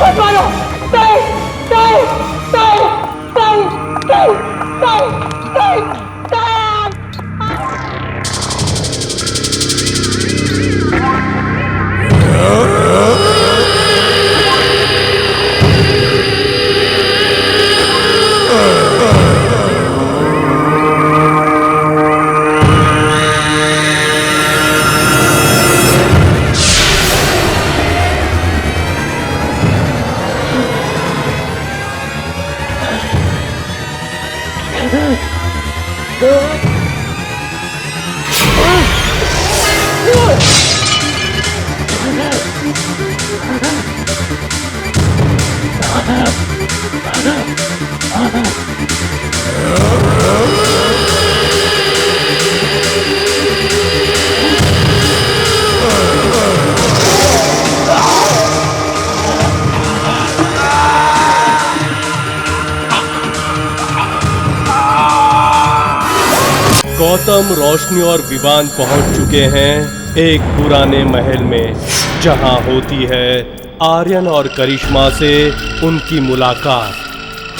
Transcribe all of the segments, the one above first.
मत मारो। नहीं नहीं नहीं नहीं नहीं नहीं नहीं नहीं। गौतम, रोशनी और विवान पहुंच चुके हैं एक पुराने महल में, जहां होती है आर्यन और करिश्मा से उनकी मुलाकात।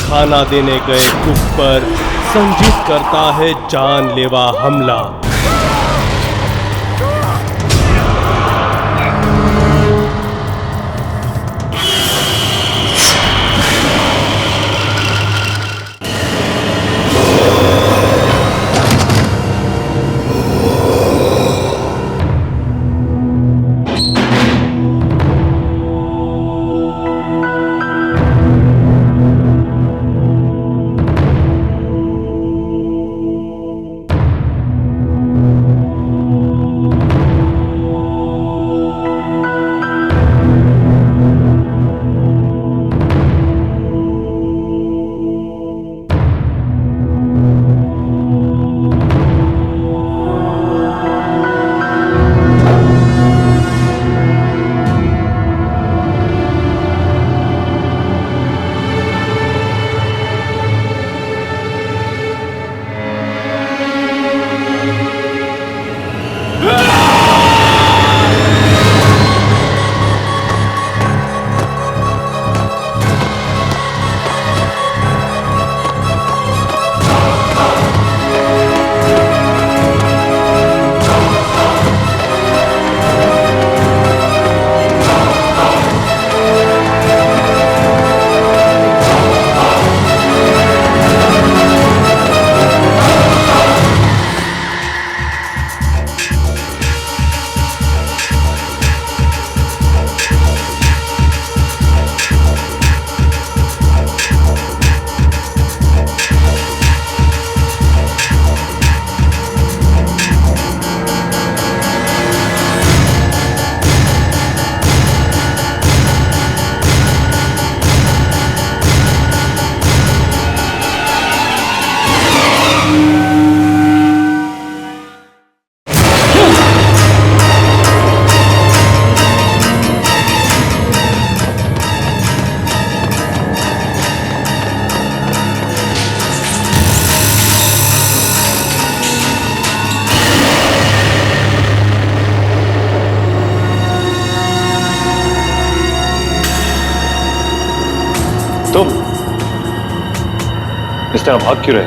खाना देने गए कुक पर संजीत करता है जानलेवा हमला। तुम इस तरह भाग क्यों रहे?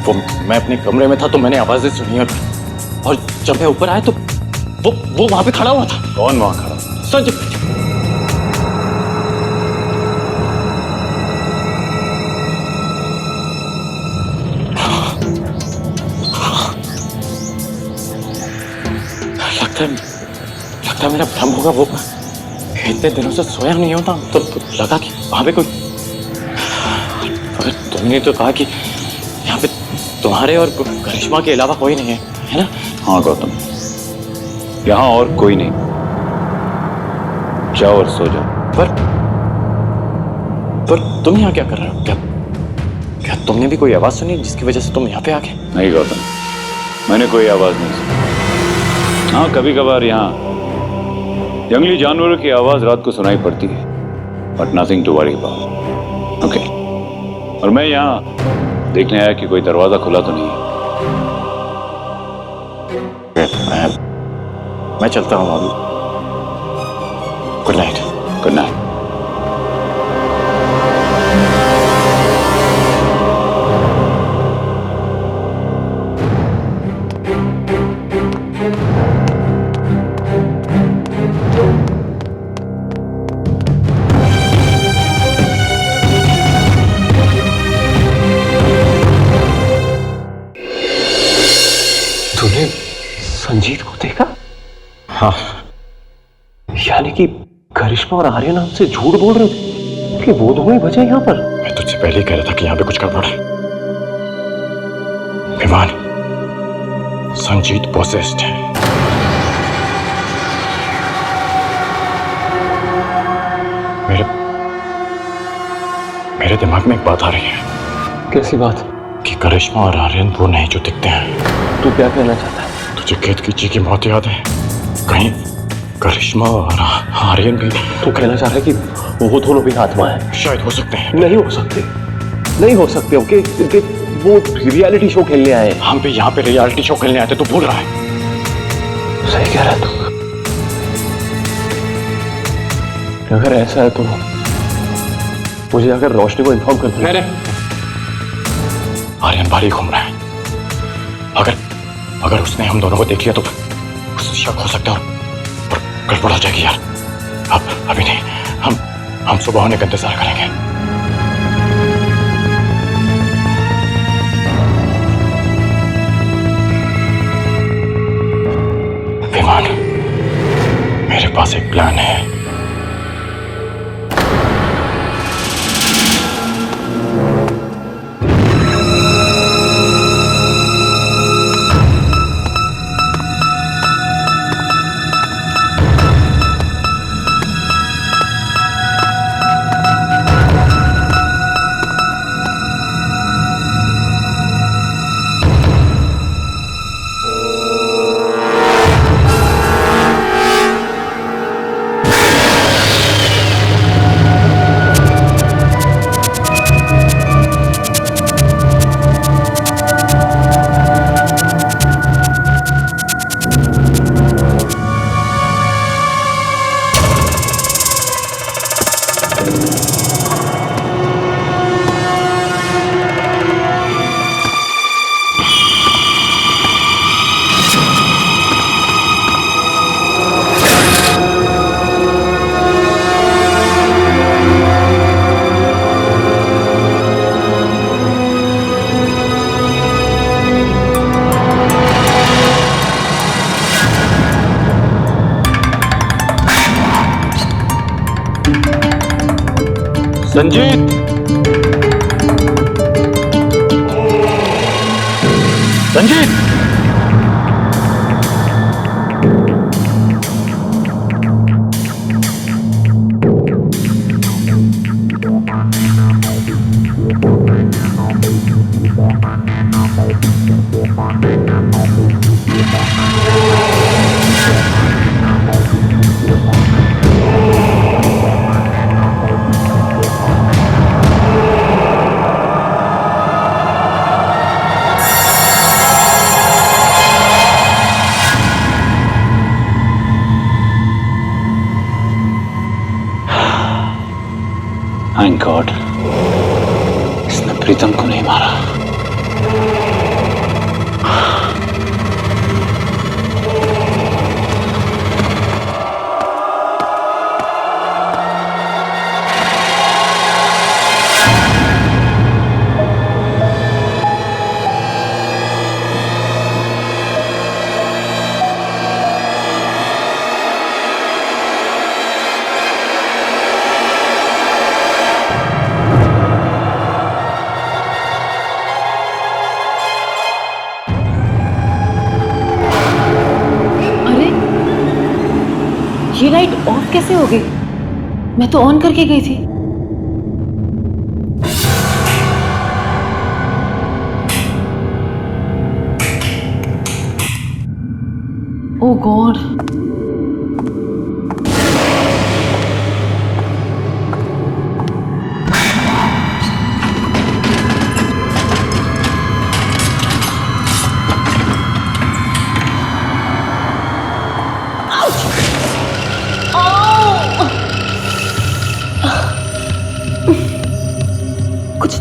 वो मैं अपने कमरे में था तो मैंने आवाजें सुनी और जब मैं ऊपर आया तो वो वहां पे खड़ा हुआ था। कौन वहां खड़ा? संजय। लगता है मेरा भ्रम होगा। वो इतने दिनों से सोया नहीं होता तो लगा कि वहां पे कोई, मगर तुमने तो कहा कि यहाँ पे तुम्हारे और करिश्मा के अलावा कोई नहीं है ना? हाँ गौतम, यहाँ और कोई नहीं। जाओ और सो जाओ। पर तुम यहाँ क्या कर रहे हो? क्या तुमने भी कोई आवाज सुनी जिसकी वजह से तुम यहाँ पे आ गए? नहीं गौतम, मैंने कोई आवाज नहीं सुनी। हाँ, कभी कभार यहाँ जंगली जानवरों की आवाज रात को सुनाई पड़ती है, but nothing to worry about. Okay. और मैं यहाँ देखने आया कि कोई दरवाजा खुला तो नहीं है। मैं चलता हूँ अभी। Good night. Good night. तूने संजीत को देखा? हाँ, यानी कि करिश्मा और आर्यन हमसे झूठ बोल रहे थे कि वो दोनों ही बचे यहाँ पर। मैं तुझसे पहले ही कह रहा था कि यहाँ पे कुछ गड़बड़ है। विमान, संजीत पोसेस्ड है। मेरे मेरे दिमाग में एक बात आ रही है। कैसी बात? कि करिश्मा और आर्यन वो नहीं जो दिखते हैं। तू क्या कहना चाहता है? तुझे केतकी जी की मौत याद है? कहीं करिश्मा और आर्यन भी तू कहना चाह रहा है कि वो दोनों भी आत्मा है? शायद हो सकते हैं। नहीं हो सकते, नहीं हो सकते। ओके, वो रियलिटी शो खेलने आए। हम भी यहाँ पे रियलिटी शो खेलने आए थे, तू भूल रहा है? सही कह रहा है तू। अगर ऐसा है तो मुझे अगर रोशनी को इन्फॉर्म कर दे। आर्यन बाहर ही घूम रहा है। अगर उसने हम दोनों को देख लिया तो उसे शक हो सकता है और गड़बड़ हो जाएगी यार। अभी नहीं, हम सुबह होने का इंतजार करेंगे। विमान, मेरे पास एक प्लान है। संजीत, संजीत, थैंक गॉड इसने प्रीतम को नहीं मारा। ये लाइट ऑफ कैसे हो गई? मैं तो ऑन करके गई थी। ओह गॉड,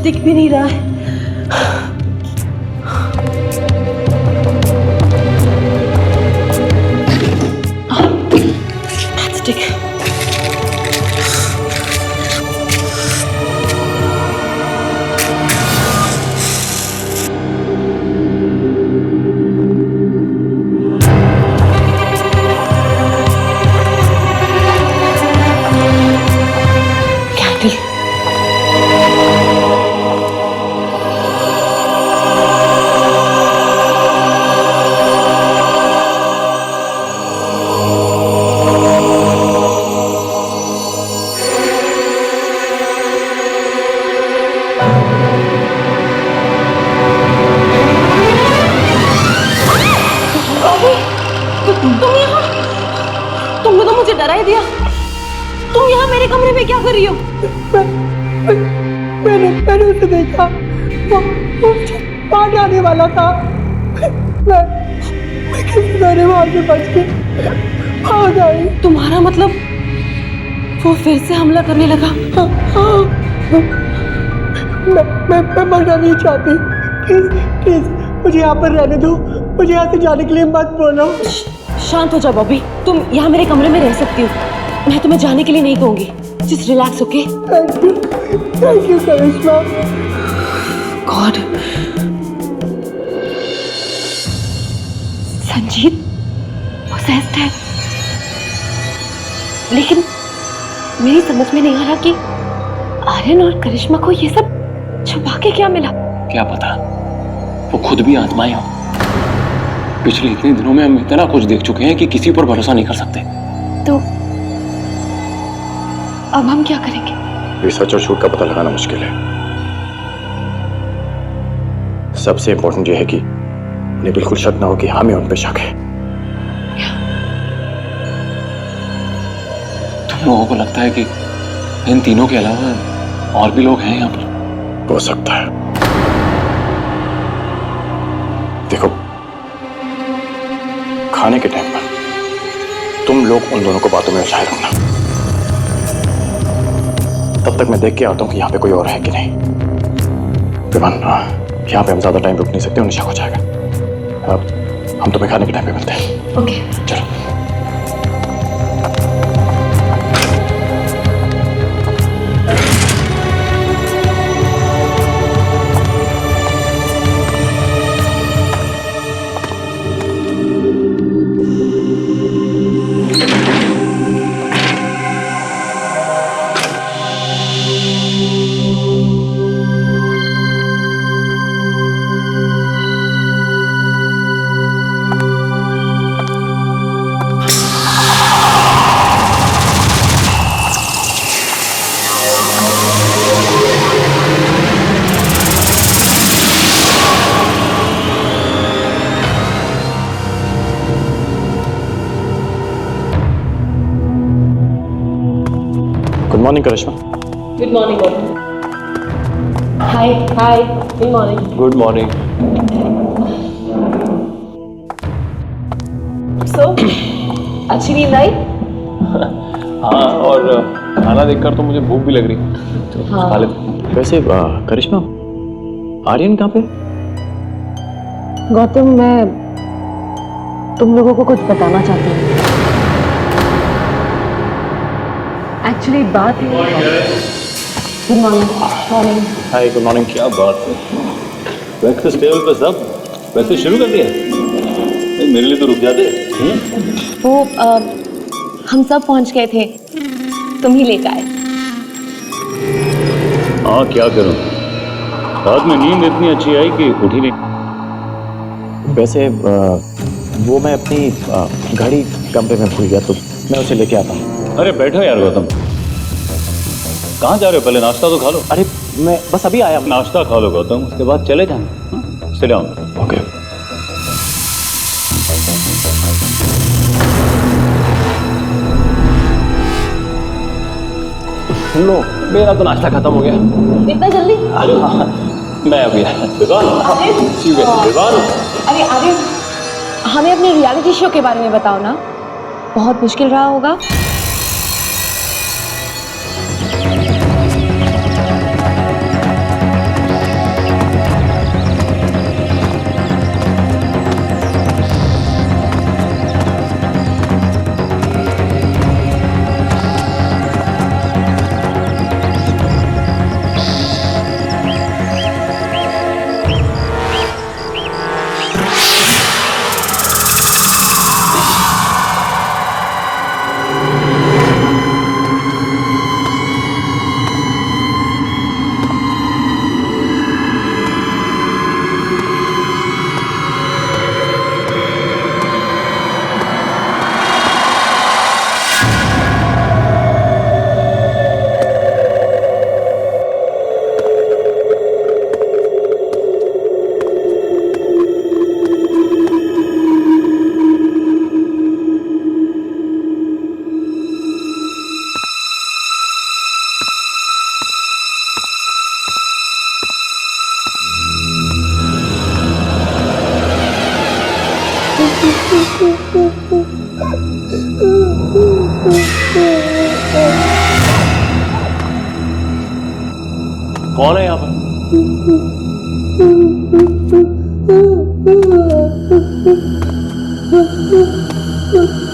दिख भी नहीं रहा है। ठीक है। कैंडल। तुमने तो मुझे डरा ही दिया। तुम यहाँ मेरे कमरे में क्या कर रही हो? मैंने उसे देखा, वो मुझे मार आने वाला था। मैं किसी तरह वहां से बच के भाग आई। तुम्हारा मतलब वो फिर से हमला करने लगा? मैं मरना नहीं चाहती। प्लीज मुझे यहाँ पर रहने दो। मुझे यहाँ से जाने के लिए मत बोलो। शांत हो जाओ बॉबी। तुम यहाँ मेरे कमरे में रह सकती हो। मैं तुम्हें जाने के लिए नहीं कहूंगी। Just relax, okay? Thank you Karishma. God. Sanjeet possessed है, लेकिन मेरी समझ में नहीं आ रहा कि आर्यन और करिश्मा को ये सब छुपा के क्या मिला। क्या पता वो खुद भी आत्माएं हो। पिछले इतने दिनों में हम इतना कुछ देख चुके हैं कि किसी पर भरोसा नहीं कर सकते। तो अब हम क्या करेंगे? ये सच और झूठ का पता लगाना मुश्किल है। सबसे इंपॉर्टेंट यह है कि उन्हें बिल्कुल शक ना हो कि हमें उन पे शक है। तुम लोगों को लगता है कि इन तीनों के अलावा और भी लोग हैं यहाँ पर? हो सकता है। देखो, खाने के टाइम पर तुम लोग उन दोनों को बातों में उलझाए रखना। तब तक मैं देख के आता हूं कि यहाँ पे कोई और है कि नहीं। विमान, यहाँ पे हम ज्यादा टाइम रुक नहीं सकते, उन्हें शक हो जाएगा। अब हम तुम्हें खाने के टाइम पे मिलते हैं। ओके। चलो। Good morning Karishma. Good morning. Hi hi, good morning. Good morning. So अच्छी नींद आई? हाँ, और खाना देखकर तो मुझे भूख भी लग रही है, तो हाँ। खा लेते। वैसे करिश्मा, आर्यन कहाँ पे? गौतम, मैं तुम लोगों को कुछ बताना चाहती हूँ। एक्चुअली बात है। Good morning. मॉर्निंग। हाय, गुड मॉर्निंग। क्या बात है, ब्रेकफास्ट टेबल पे सब वैसे शुरू कर दिया? मेरे लिए तो रुक जाते। वो हम सब पहुंच गए थे, तुम ही लेकर आए। हाँ, क्या करूं, रात में नींद इतनी अच्छी आई कि उठी नहीं। वैसे वो मैं अपनी गाड़ी कमरे में भूल गया, तो मैं उसे लेके आता हूँ। अरे बैठो यार गौतम, कहाँ जा रहे हो? पहले नाश्ता तो खा लो। अरे मैं बस अभी आया। नाश्ता खा लो गौतम, उसके बाद चले जाना। Sit down. ओके। लो, मेरा तो नाश्ता खत्म हो गया। इतना जल्दी? अरे हाँ, मैं अभी अरे आर्यन, हमें अपने रियलिटी शो के बारे में बताओ ना। बहुत मुश्किल रहा होगा। कौन है यहाँ पर?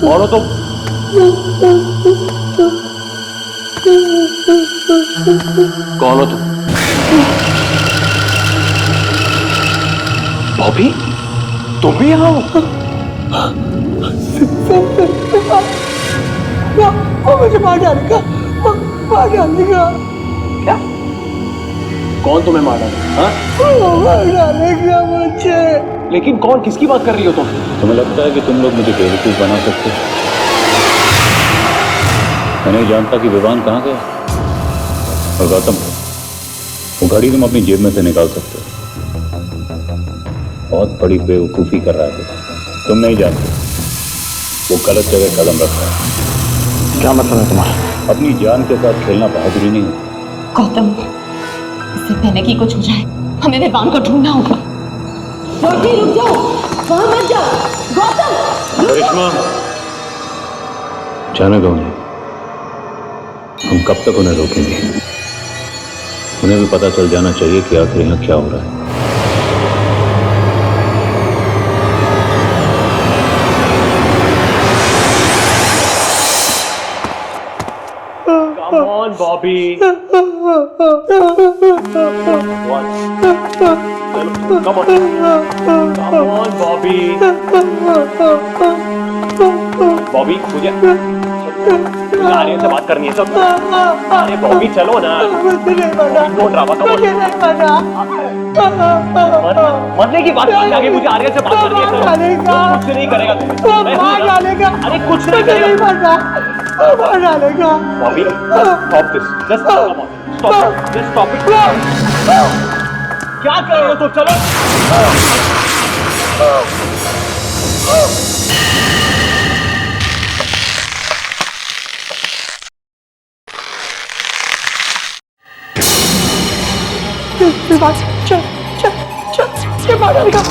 कौन हो तुम? कौन हो तुम? बॉबी, तुम भी यहाँ हो? वो मुझे मार डालेगा, मार डालेगा। क्या? कौन तुम्हें मार डालेगा? हाँ? वो मार डालेगा मुझे। लेकिन कौन? किसकी बात कर रही हो तुम? तुम्हें लगता है कि तुम लोग मुझे बेवकूफ बना सकते हो? मैं नहीं जानता कि विवान कहाँ गया। और गौतम, वो घड़ी तुम अपनी जेब में से निकाल सकते हो। बहुत बड़ी बेवकूफी कर रहा है तुम नहीं जानते वो गलत जगह कदम रख रहा है। क्या मतलब है तुम्हारा? अपनी जान के साथ खेलना बहादुरी नहीं होती। गौतम, इससे पहले कि कुछ हो जाए हमें विवान को ढूंढना होगा। ज्योति रुक जाओ, वहां मत जाओ। गौतम करिश्मा, जाने दो उन्हें। हम कब तक उन्हें रोकेंगे? उन्हें भी पता चल जाना चाहिए कि आखिर यहाँ क्या हो रहा है। Come on, Bobby. What? Come on. Come on, Bobby. Bobby, मुझे आर्यन से बात करनी है सब। अरे बॉबी चलो ना। नो ड्रामा, मरने की बात करने आगे मुझे आर्यन से बात करनी है। कुछ नहीं करेगा तुम्हें। अरे कुछ नहीं करेगा। Bobby, stop this. Just come on. Stop it. Just stop it. क्या कर रहे हो तुम? चलो। चल चल चल, ये मार डालेगा।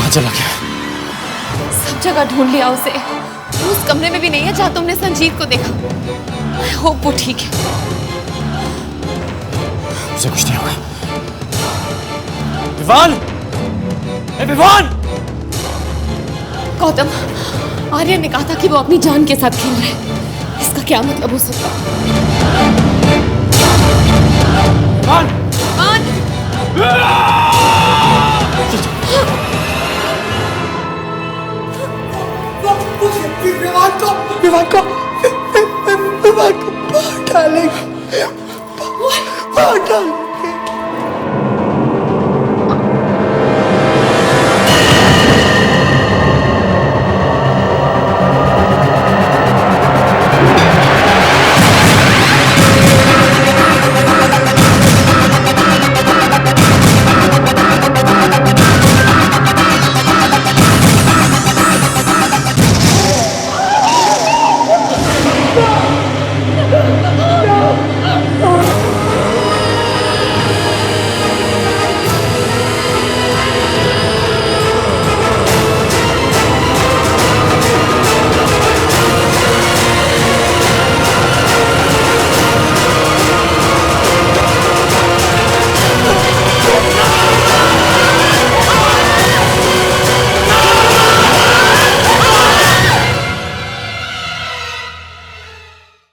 कहाँ चला गया? सब जगह ढूंढ लिया उसे, उस कमरे में भी नहीं है जहां तुमने संजीत को देखा। आई होप वो ठीक है। उसे कुछ नहीं होगा। विवान! ए विवान! गौतम, आर्यन ने कहा था कि वो अपनी जान के साथ खेल रहा है। इसका क्या मतलब हो सकता है? विवान! विवान को मार डालेगा, मार डाल